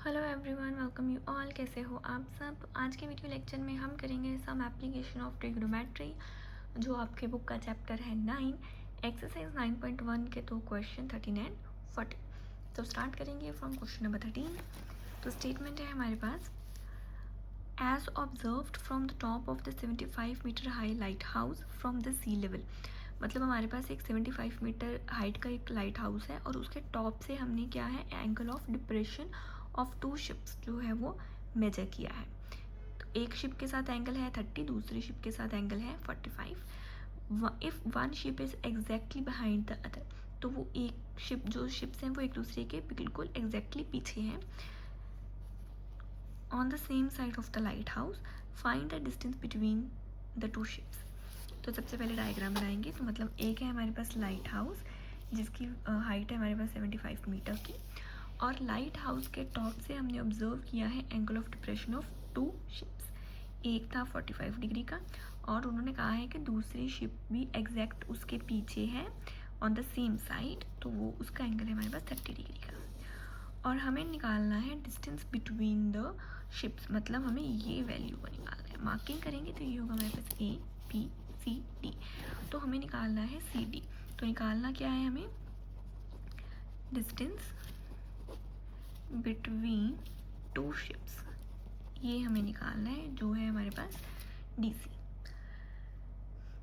Hello everyone, welcome you all. कैसे हो आप सब। आज के वीडियो लेक्चर में हम करेंगे सम एप्लीकेशन ऑफ ट्रिग्नोमेट्री, जो आपके बुक का चैप्टर है 9, एक्सरसाइज 9.1 के दो क्वेश्चन 13 एंड 14। तो स्टार्ट करेंगे फ्रॉम क्वेश्चन नंबर 13। तो स्टेटमेंट है हमारे पास, as observed from the top of the 75 metre high lighthouse from the sea level. मतलब हमारे पास एक 75 मीटर हाइट का एक लाइट हाउस है और उसके टॉप से हमने क्या है, angle of depression of two ships जो है वो मेजर किया है। तो एक शिप के साथ एंगल है 30, दूसरी शिप के साथ एंगल है 45। If one ship is exactly behind the other, तो वो एक शिप, जो शिप्स हैं वो एक दूसरे के बिल्कुल एग्जैक्टली पीछे हैं। On the same side of the light house find the distance between the two ships. तो सबसे पहले डायग्राम बनाएंगे। तो मतलब एक है हमारे पास लाइट हाउस जिसकी हाइट है हमारे पास 75 मीटर की, और लाइट हाउस के टॉप से हमने ऑब्जर्व किया है angle of depression of two ships. एक था 45 डिग्री का और उन्होंने कहा है कि दूसरी शिप भी एग्जैक्ट उसके पीछे है ऑन द सेम साइड, तो वो उसका एंगल है हमारे पास 30 डिग्री का। और हमें निकालना है डिस्टेंस बिटवीन द शिप्स, मतलब हमें ये वैल्यू को निकालना है। मार्किंग करेंगे तो ये होगा हमारे पास ए बी सी डी। तो हमें निकालना है सी डी। तो निकालना क्या है, हमें डिस्टेंस बिटवीन टू शिप्स, ये हमें निकालना है, जो है हमारे पास डी सी।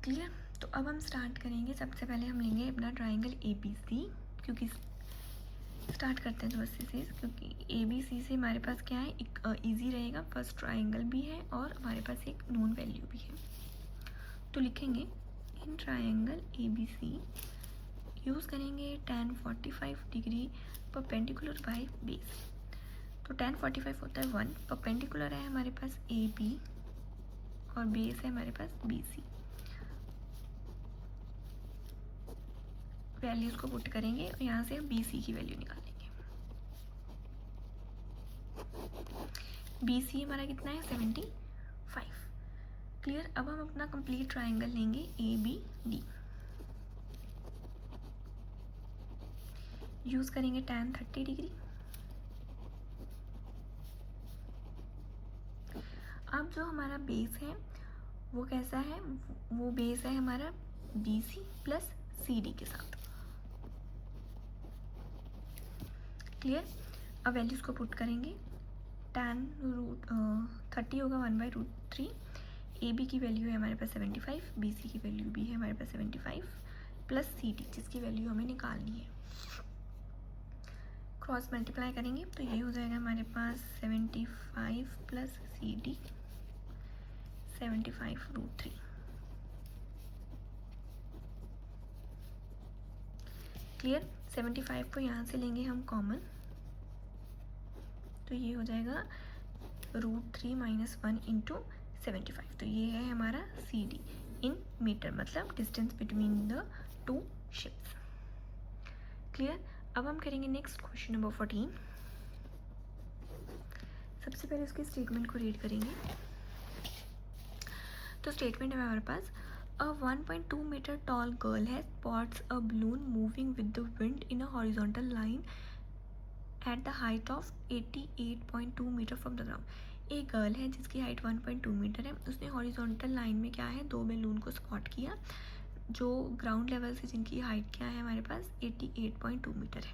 क्लियर। तो अब हम स्टार्ट करेंगे। सबसे पहले हम लेंगे अपना ट्राइंगल ए बी सी, क्योंकि स्टार्ट करते हैं तो बस से, क्योंकि ए बी सी से हमारे पास क्या है, एक ईजी रहेगा। फर्स्ट ट्राइंगल भी है और हमारे पास एक नोन वैल्यू भी है। तो लिखेंगे in triangle A B C use करेंगे tan 45 degree perpendicular by base. तो tan 45 होता है 1, परपेंडिकुलर है हमारे पास ए बी और बेस है हमारे पास बी सी। वैल्यूज़ को पुट करेंगे और यहाँ से हम बी सी की वैल्यू निकालेंगे। बी सी हमारा कितना है, 75। क्लियर। अब हम अपना कंप्लीट ट्राइंगल लेंगे ए बी डी। यूज़ करेंगे tan 30 डिग्री। अब जो हमारा बेस है वो कैसा है, वो बेस है हमारा B C plus C D के साथ। क्लियर। अब वैल्यूज़ को पुट करेंगे। tan रूट 30 होगा 1/√3। ए बी की वैल्यू है हमारे पास 75, बी सी की वैल्यू भी है हमारे पास 75 प्लस सी डी, जिसकी वैल्यू हमें निकालनी है। क्रॉस मल्टीप्लाई करेंगे तो ये हो जाएगा हमारे पास 75 प्लस सी डी 75√3। क्लियर। 75 को यहाँ से लेंगे हम कॉमन, तो ये हो जाएगा √3 - 1 × 75। तो ये है हमारा सी डी इन मीटर, मतलब distance between the two ships. Clear. अब हम करेंगे नेक्स्ट क्वेश्चन नंबर 14। सबसे पहले उसके स्टेटमेंट को रीड करेंगे। तो स्टेटमेंट है हमारे पास, a 1.2 metre tall girl has spots a balloon moving with the wind in a horizontal line at the height of 88.2 metre from the ground. एक गर्ल है जिसकी हाइट 1.2 मीटर है, उसने हॉरिजॉन्टल लाइन में क्या है, दो बैलून को स्पॉट किया जो ग्राउंड लेवल से जिनकी हाइट क्या है हमारे पास 88.2 मीटर है।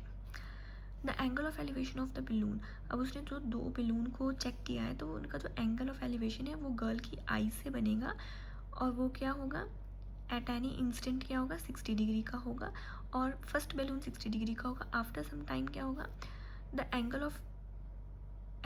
The angle of elevation of the balloon. अब उसने जो दो बलून को चेक किया है तो उनका जो एंगल ऑफ एलिवेशन है वो गर्ल की आई से बनेगा, और वो क्या होगा, एट एनी इंस्टेंट क्या होगा, 60 डिग्री का होगा। और फर्स्ट बैलून 60 डिग्री का होगा, आफ्टर सम टाइम क्या होगा, the angle of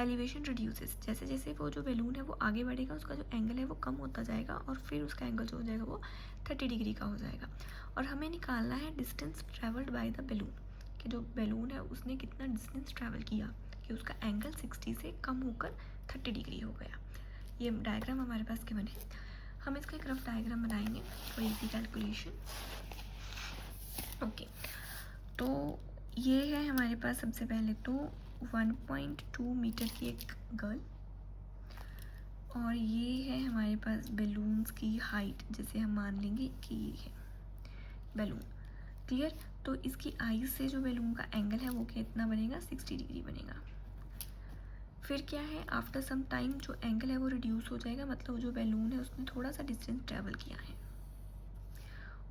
elevation reduces. जैसे जैसे वो जो बैलून है वो आगे बढ़ेगा, उसका जो एंगल है वो कम होता जाएगा और फिर उसका एंगल जो हो जाएगा वो 30 डिग्री का हो जाएगा। और हमें निकालना है distance travelled by the balloon, कि जो बैलून है उसने कितना डिस्टेंस ट्रैवल किया कि उसका एंगल 60 से कम होकर 30 डिग्री हो गया। ये डायग्राम हमारे पास गिवन है। हम इसका एक रफ डायग्राम बनाएंगे फॉर इजी कैलकुलेशन। ओके, तो ये है हमारे पास सबसे पहले तो 1.2 मीटर की एक गर्ल, और ये है हमारे पास बैलून्स की हाइट, जैसे हम मान लेंगे कि ये है बैलून। क्लियर। तो इसकी आई से जो बैलून का एंगल है वो कितना बनेगा, 60 डिग्री बनेगा। फिर क्या है, आफ्टर सम टाइम जो एंगल है वो रिड्यूस हो जाएगा, मतलब जो बैलून है उसने थोड़ा सा डिस्टेंस ट्रेवल किया है,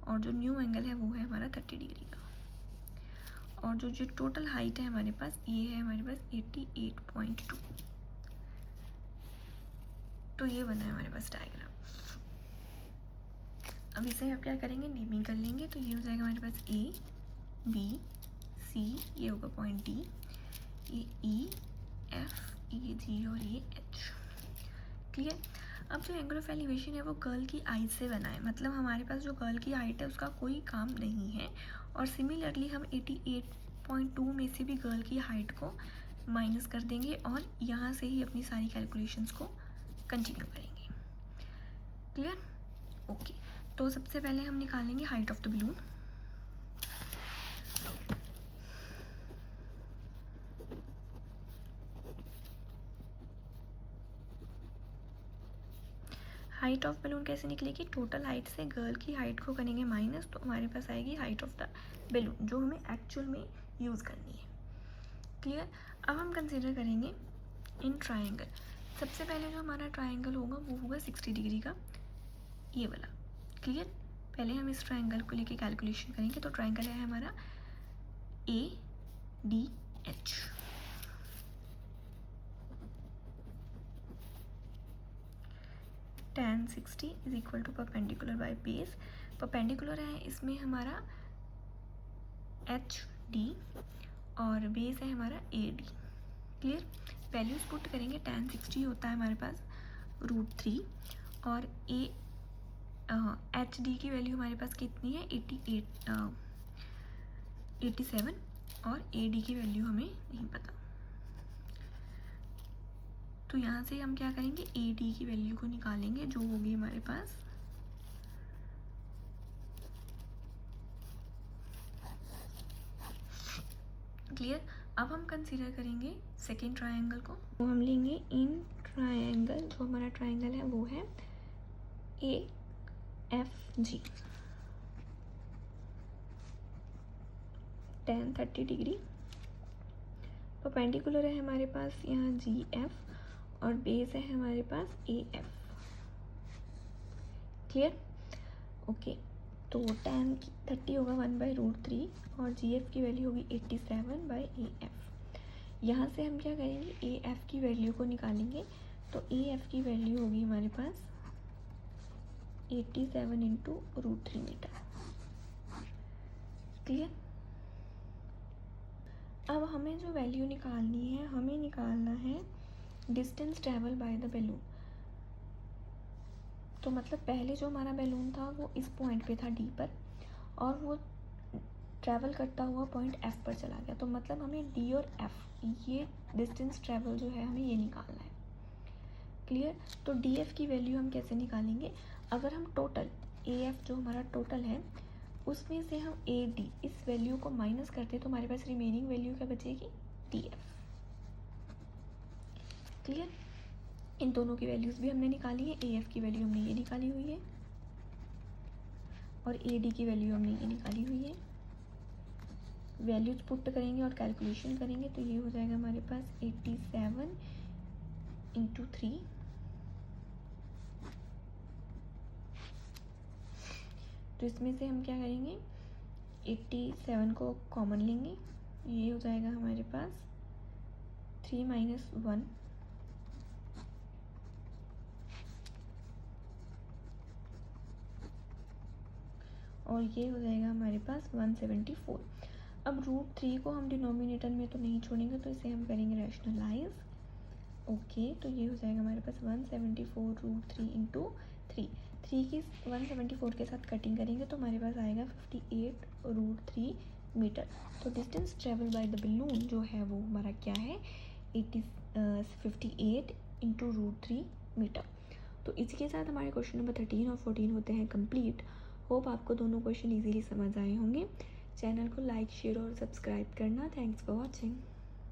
और जो न्यू एंगल है वो है हमारा 30 डिग्री का। और जो टोटल हाइट है हमारे पास, ये है हमारे पास 88.2। तो ये बना है हमारे पास डायग्राम। अब इसे आप क्या करेंगे, नेमिंग कर लेंगे। तो ये हो जाएगा हमारे पास ए, बी, सी, ये होगा पॉइंट डी, ये ई, एफ, ये जी और ये एच। क्लियर। अब जो एंगल ऑफ एलिवेशन है वो कर्ल की हाइट से बना है, मतलब हमारे पास जो कर्ल की हाइट है उसका कोई काम नहीं है। और सिमिलरली हम 88.2 में से भी कर्ल की हाइट को माइनस कर देंगे और यहाँ से ही अपनी सारी कैलकुलेशंस को कंटिन्यू करेंगे। क्लियर। ओके, तो सबसे पहले हम निकालेंगे height of the balloon. Height of balloon कैसे निकलेगी, टोटल हाइट से गर्ल की हाइट को करेंगे माइनस, तो हमारे पास आएगी हाइट ऑफ द बलून जो हमें एक्चुअल में यूज़ करनी है। क्लियर। अब हम कंसीडर करेंगे इन ट्रायंगल। सबसे पहले जो हमारा ट्रायंगल होगा वो होगा 60 डिग्री का, ये वाला। क्लियर। पहले हम इस ट्रायंगल को लेके कैलकुलेशन करेंगे। तो ट्रायंगल है हमारा A D H. tan 60 is equal to perpendicular by base. Perpendicular है इसमें हमारा एच डी और बेस है हमारा A D. Clear. Values put करेंगे। tan 60 होता है हमारे पास √3 और एच डी की वैल्यू हमारे पास कितनी है 87 और ए डी की वैल्यू हमें नहीं पता। तो यहाँ से हम क्या करेंगे, ए डी की वैल्यू को निकालेंगे जो होगी हमारे पास क्लियर। अब हम कंसीडर करेंगे सेकेंड ट्रायंगल को। तो हम लेंगे इन ट्रायंगल, जो हमारा ट्रायंगल है वो है A F G, tan 30 degree. Perpendicular है हमारे पास यहाँ जी एफ और बेस है हमारे पास ए एफ। क्लियर। ओके, तो tan 30 होगा 1/√3 और जी एफ की वैल्यू होगी 87/AF। यहाँ से हम क्या करेंगे, ए एफ की वैल्यू को निकालेंगे। तो ए एफ की वैल्यू होगी हमारे पास 87 × √3 मीटर। क्लियर। अब हमें जो वैल्यू निकालनी है, हमें निकालना है distance travel by the balloon. तो मतलब पहले जो हमारा बैलून था वो इस पॉइंट पे था डी पर और वो ट्रैवल करता हुआ पॉइंट एफ पर चला गया। तो मतलब हमें डी और एफ ये डिस्टेंस ट्रैवल जो है हमें ये निकालना है। क्लियर। तो डी एफ की वैल्यू हम कैसे निकालेंगे, अगर हम टोटल ए एफ जो हमारा टोटल है उसमें से हम ए डी इस वैल्यू को माइनस करते तो हमारे पास रिमेनिंग वैल्यू क्या बचेगी, डी एफ। क्लियर। इन दोनों की वैल्यूज़ भी हमने निकाली है। ए एफ की वैल्यू हमने ये निकाली हुई है और ए डी की वैल्यू हमने ये निकाली हुई है। वैल्यूज पुट करेंगे और कैलकुलेशन करेंगे तो ये हो जाएगा हमारे पास 87 × 3। तो इसमें से हम क्या करेंगे, 87 को कॉमन लेंगे, ये हो जाएगा हमारे पास 3 - 1 और ये हो जाएगा हमारे पास 174। अब √3 को हम डिनोमिनेटर में तो नहीं छोड़ेंगे तो इसे हम करेंगे रैशनलाइज। ओके, तो ये हो जाएगा हमारे पास 174 √3 × 3। 3 की 174 के साथ कटिंग करेंगे तो हमारे पास आएगा 58 √3 मीटर। तो distance travel by the balloon जो है वो हमारा क्या है, 58 × √3 मीटर। तो इसी के साथ हमारे क्वेश्चन नंबर 13 और 14 होते हैं कंप्लीट। होप आपको दोनों क्वेश्चन इजीली समझ आए होंगे। चैनल को लाइक, शेयर और सब्सक्राइब करना। Thanks for watching.